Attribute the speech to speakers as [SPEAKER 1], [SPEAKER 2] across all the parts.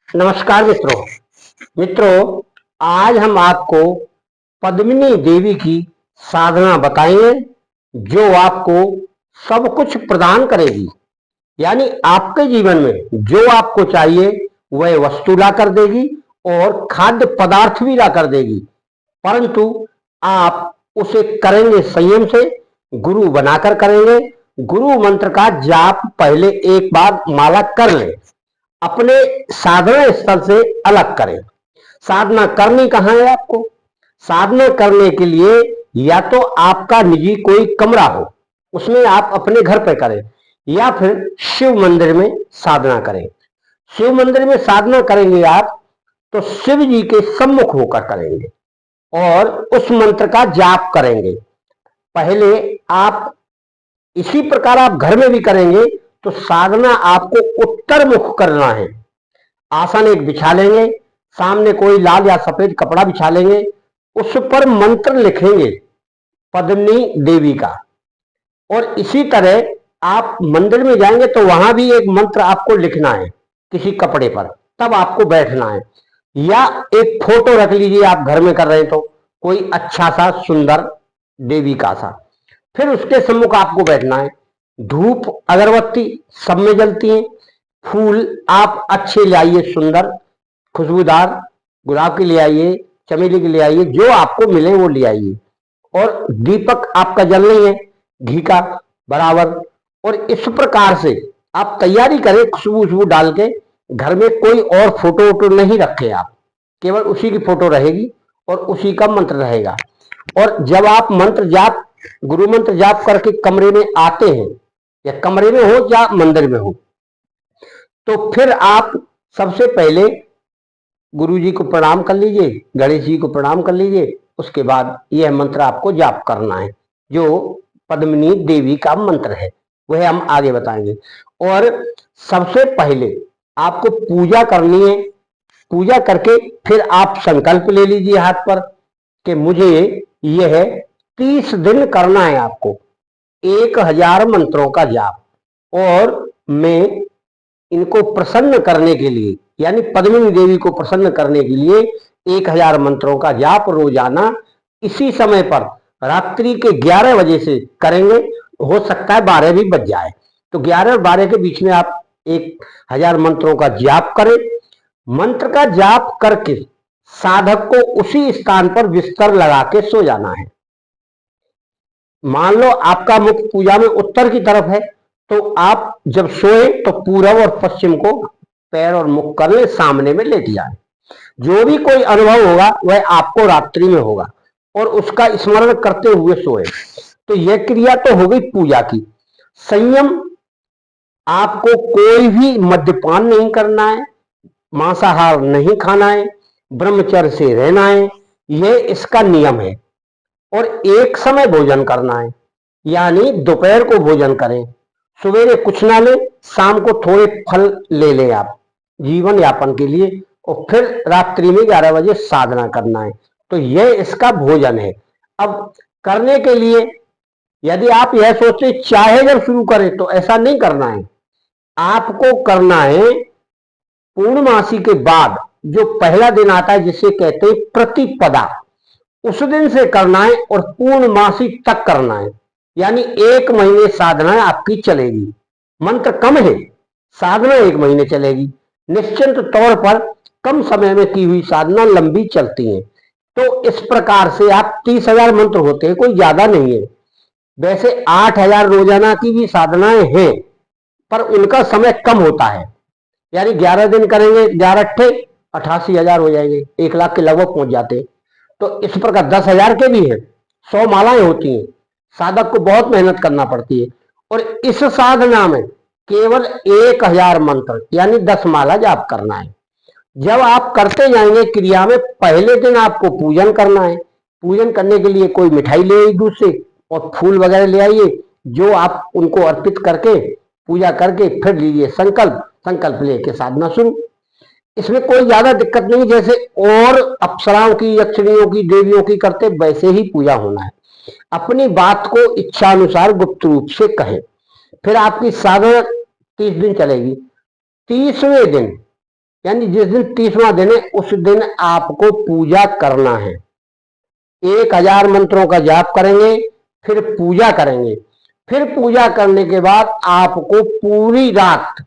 [SPEAKER 1] नमस्कार मित्रों, आज हम आपको पद्मिनी देवी की साधना बताएंगे जो आपको सब कुछ प्रदान करेगी। यानी आपके जीवन में जो आपको चाहिए वह वस्तु ला कर देगी और खाद्य पदार्थ भी ला कर देगी, परंतु आप उसे करेंगे संयम से, गुरु बनाकर करेंगे। गुरु मंत्र का जाप पहले एक बार माला कर लें, अपने साधना स्थल से अलग करें। साधना करनी कहाँ है आपको? साधना करने के लिए या तो आपका निजी कोई कमरा हो, उसमें आप अपने घर पे करें, या फिर शिव मंदिर में साधना करें। शिव मंदिर में साधना करेंगे आप तो शिव जी के सम्मुख होकर करेंगे और उस मंत्र का जाप करेंगे। पहले आप इसी प्रकार आप घर में भी करेंगे तो साधना आपको उत्तर मुख करना है। आसन एक बिछा लेंगे, सामने कोई लाल या सफेद कपड़ा बिछा लेंगे, उस पर मंत्र लिखेंगे पद्मिनी देवी का। और इसी तरह आप मंदिर में जाएंगे तो वहां भी एक मंत्र आपको लिखना है किसी कपड़े पर, तब आपको बैठना है। या एक फोटो रख लीजिए, आप घर में कर रहे हैं तो कोई अच्छा सा सुंदर देवी का सा, फिर उसके सम्मुख आपको बैठना है। धूप अगरबत्ती सब में जलती है। फूल आप अच्छे ले आइए, सुंदर खुशबूदार, गुलाब के ले आइए, चमेली के ले आइए, जो आपको मिले वो ले आइए। और दीपक आपका जल नहीं है घी का बराबर। और इस प्रकार से आप तैयारी करें, खुशबू उशबू डाल के। घर में कोई और फोटो वोटो नहीं रखे आप, केवल उसी की फोटो रहेगी और उसी का मंत्र रहेगा। और जब आप मंत्र जाप, गुरु मंत्र जाप करके कमरे में आते हैं, या कमरे में हो या मंदिर में हो, तो फिर आप सबसे पहले गुरु जी को प्रणाम कर लीजिए, गणेश जी को प्रणाम कर लीजिए। उसके बाद यह मंत्र आपको जाप करना है जो पद्मिनी देवी का मंत्र है, वह हम आगे बताएंगे। और सबसे पहले आपको पूजा करनी है। पूजा करके फिर आप संकल्प ले लीजिए हाथ पर कि मुझे यह 30 दिन करना है आपको 1000 मंत्रों का जाप। और मैं इनको प्रसन्न करने के लिए, यानी पद्मिनी देवी को प्रसन्न करने के लिए 1000 मंत्रों का जाप रोजाना इसी समय पर रात्रि के 11 बजे से करेंगे। हो सकता है 12 भी बज जाए, तो 11 और 12 के बीच में आप 1000 मंत्रों का जाप करें। मंत्र का जाप करके साधक को उसी स्थान पर बिस्तर लगा के सो जाना है। मान लो आपका मुख पूजा में उत्तर की तरफ है, तो आप जब सोए तो पूरब और पश्चिम को पैर और मुख कर ले, सामने में लेट जाए। जो भी कोई अनुभव होगा वह आपको रात्रि में होगा और उसका स्मरण करते हुए सोए। तो यह क्रिया तो हो गई पूजा की। संयम, आपको कोई भी मद्यपान नहीं करना है, मांसाहार नहीं खाना है, ब्रह्मचर्य से रहना है, यह इसका नियम है। और एक समय भोजन करना है, यानी दोपहर को भोजन करें, सवेरे कुछ ना ले, शाम को थोड़े फल ले लें आप जीवन यापन के लिए, और फिर रात्रि में 11 बजे साधना करना है। तो यह इसका भोजन है। अब करने के लिए यदि आप यह सोचते चाहे जब शुरू करें, तो ऐसा नहीं करना है। आपको करना है पूर्णमासी के बाद जो पहला दिन आता है, जिसे कहते हैं प्रतिपदा, उस दिन से करना है और पूर्णमासी तक करना है। यानी 1 महीने साधना आपकी चलेगी। मंत्र कम है, साधना 1 महीने चलेगी। निश्चित तौर पर कम समय में की हुई साधना लंबी चलती है। तो इस प्रकार से आप 30,000 मंत्र होते हैं, कोई ज्यादा नहीं है। वैसे 8,000 रोजाना की भी साधनाएं हैं, पर उनका समय कम होता है। यानी 11 दिन करेंगे, 11 अट्ठे 88,000 हो जाएंगे, 1 लाख के लगभग पहुंच जाते हैं। तो इस प्रकार 10,000 के भी है, 100 मालाएं होती हैं। साधक को बहुत मेहनत करना पड़ती है। और इस साधना में केवल 1000 मंत्र यानी 10 माला जाप करना है। जब आप करते जाएंगे क्रिया में, पहले दिन आपको पूजन करना है। पूजन करने के लिए कोई मिठाई ले आई दूध से और फूल वगैरह ले आइए, जो आप उनको अर्पित करके पूजा करके फिर लीजिए संकल्प। संकल्प लेके साधना शुरू। इसमें कोई ज्यादा दिक्कत नहीं, जैसे और अप्सराओं की, यक्षिणियों की, देवियों की करते वैसे ही पूजा होना है। अपनी बात को इच्छा अनुसार गुप्त रूप से कहें। फिर आपकी साधना 30 दिन चलेगी। 30वें दिन यानी जिस दिन 30वां दिन है उस दिन आपको पूजा करना है। 1000 मंत्रों का जाप करेंगे, फिर पूजा करेंगे। फिर पूजा करने के बाद आपको पूरी रात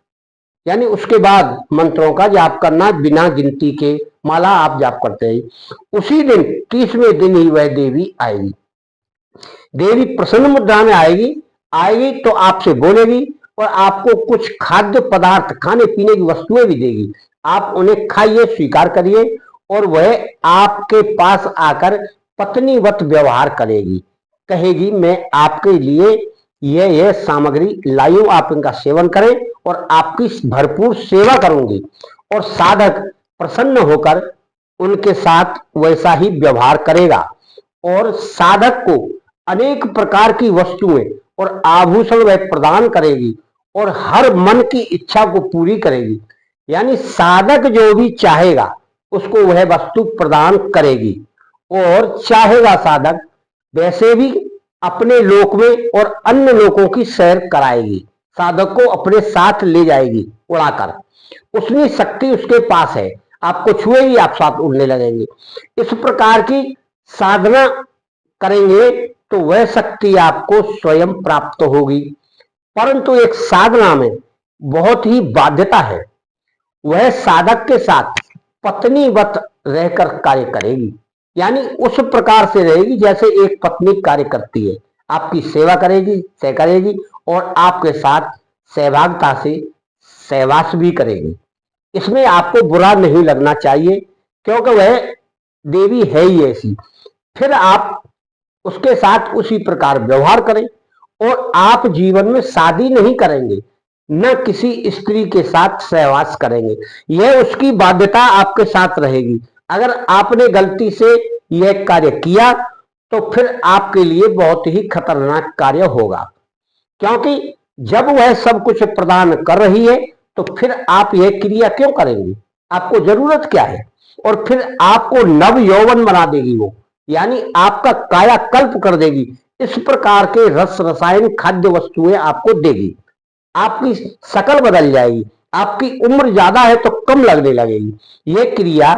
[SPEAKER 1] यानी उसके बाद मंत्रों का जाप करना, बिना गिनती के माला आप जाप करते हैं। उसी दिन 30वें दिन ही वह देवी आएगी। देवी प्रसन्न मुद्रा में आएगी। आएगी तो आपसे बोलेगी और आपको कुछ खाद्य पदार्थ, खाने पीने की वस्तुएं भी देगी। आप उन्हें खाइए, स्वीकार करिए और वह आपके पास आकर पत्नीवत व्यवहार करेगी। कहेगी मैं आपके लिए यह सामग्री लाई हूं, आप इनका सेवन करें और आपकी भरपूर सेवा करूंगी। और साधक प्रसन्न होकर उनके साथ वैसा ही व्यवहार करेगा और साधक को अनेक प्रकार की वस्तुएं और आभूषण वह प्रदान करेगी और हर मन की इच्छा को पूरी करेगी। यानी साधक जो भी चाहेगा उसको वह वस्तु प्रदान करेगी। और चाहेगा साधक वैसे भी अपने लोक में और अन्य लोकों की सैर कराएगी। साधक को अपने साथ ले जाएगी उड़ाकर। उतनी शक्ति उसके पास है, आपको छुएगी, आप साथ उड़ने लगेंगे। इस प्रकार की साधना करेंगे तो वह शक्ति आपको स्वयं प्राप्त होगी। परंतु एक साधना में बहुत ही बाध्यता है। वह साधक के साथ पत्नीवत रहकर कार्य करेगी, यानी उस प्रकार से रहेगी जैसे एक पत्नी कार्य करती है। आपकी सेवा करेगी, सह करेगी और आपके साथ सहभागिता से सहवास भी करेगी। इसमें आपको बुरा नहीं लगना चाहिए क्योंकि वह देवी है ही ऐसी। फिर आप उसके साथ उसी प्रकार व्यवहार करें और आप जीवन में शादी नहीं करेंगे, न किसी स्त्री के साथ सहवास करेंगे। यह उसकी बाध्यता आपके साथ रहेगी। अगर आपने गलती से यह कार्य किया तो फिर आपके लिए बहुत ही खतरनाक कार्य होगा, क्योंकि जब वह सब कुछ प्रदान कर रही है तो फिर आप यह क्रिया क्यों करेंगे? आपको जरूरत क्या है? और फिर आपको नव यौवन बना देगी वो, यानी आपका कायाकल्प कर देगी। इस प्रकार के रस रसायन खाद्य वस्तुएं आपको देगी। आपकी शकल बदल जाएगी। आपकी उम्र ज्यादा है तो कम लगने लगेगी। यह क्रिया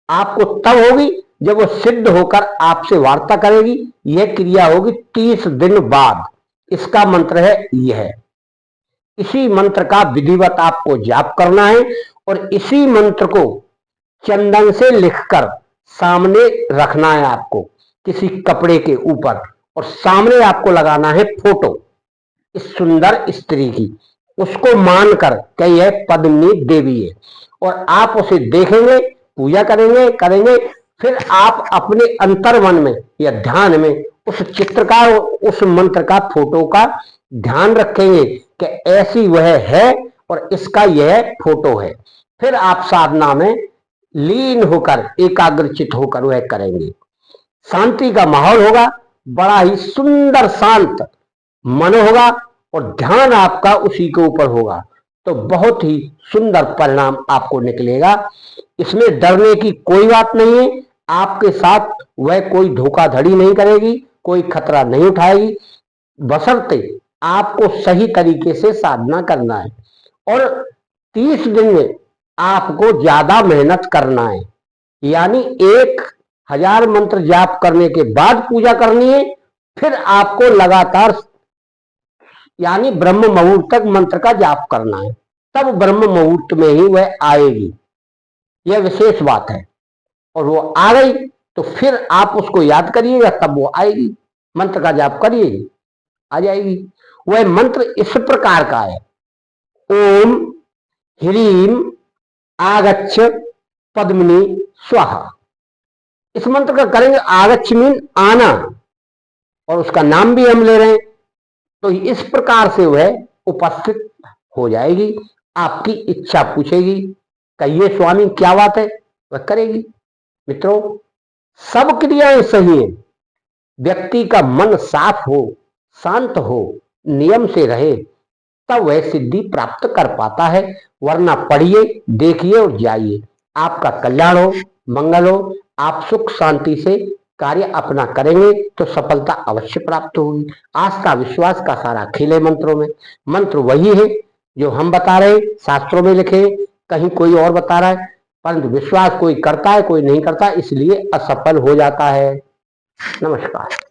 [SPEAKER 1] आपको तब होगी जब वो सिद्ध होकर आपसे वार्ता करेगी। यह क्रिया होगी 30 दिन बाद। इसका मंत्र है यह। इसी मंत्र का विधिवत आपको जाप करना है और इसी मंत्र को चंदन से लिखकर सामने रखना है आपको किसी कपड़े के ऊपर, और सामने आपको लगाना है फोटो इस सुंदर स्त्री की। उसको मानकर कि यह पद्मिनी देवी है और आप उसे देखेंगे, पूजा करेंगे। फिर आप अपने अंतर्मन में या ध्यान में उस चित्र का, उस मंत्र का, फोटो का ध्यान रखेंगे कि ऐसी वह है और इसका यह फोटो है। फिर आप साधना में लीन होकर, एकाग्रचित होकर वह करेंगे। शांति का माहौल होगा, बड़ा ही सुंदर शांत मन होगा और ध्यान आपका उसी के ऊपर होगा, तो बहुत ही सुंदर परिणाम आपको निकलेगा। इसमें डरने की कोई बात नहीं है। आपके साथ वह कोई धोखाधड़ी नहीं करेगी, कोई खतरा नहीं उठाएगी, बशर्ते आपको सही तरीके से साधना करना है। और 30 दिन में आपको ज्यादा मेहनत करना है, यानी 1000 मंत्र जाप करने के बाद पूजा करनी है। फिर आपको लगातार यानी ब्रह्म मुहूर्त तक मंत्र का जाप करना है, तब ब्रह्म मुहूर्त में ही वह आएगी। यह विशेष बात है। और वो आ गई तो फिर आप उसको याद करिएगा, तब वो आएगी। मंत्र का जाप करिए, आ जाएगी। वह मंत्र इस प्रकार का है, ओम ह्रीम आगच्छ पद्मिनी स्वाहा। इस मंत्र का करेंगे, आगच्छ मीन आना, और उसका नाम भी हम ले रहे हैं। तो इस प्रकार से वह उपस्थित हो जाएगी। आपकी इच्छा पूछेगी, कहिए स्वामी क्या बात है, वह करेगी। मित्रों, सब क्रियाएं सही है। व्यक्ति का मन साफ हो, शांत हो, नियम से रहे, तब वह सिद्धि प्राप्त कर पाता है। वरना पढ़िए, देखिए और जाइए। आपका कल्याण हो, मंगल हो। आप सुख शांति से कार्य अपना करेंगे तो सफलता अवश्य प्राप्त होगी। आस्था विश्वास का सारा खेल है मंत्रों में। मंत्र वही है जो हम बता रहे, शास्त्रों में लिखे, कहीं कोई और बता रहा है, परंतु विश्वास कोई करता है कोई नहीं करता, इसलिए असफल हो जाता है। नमस्कार।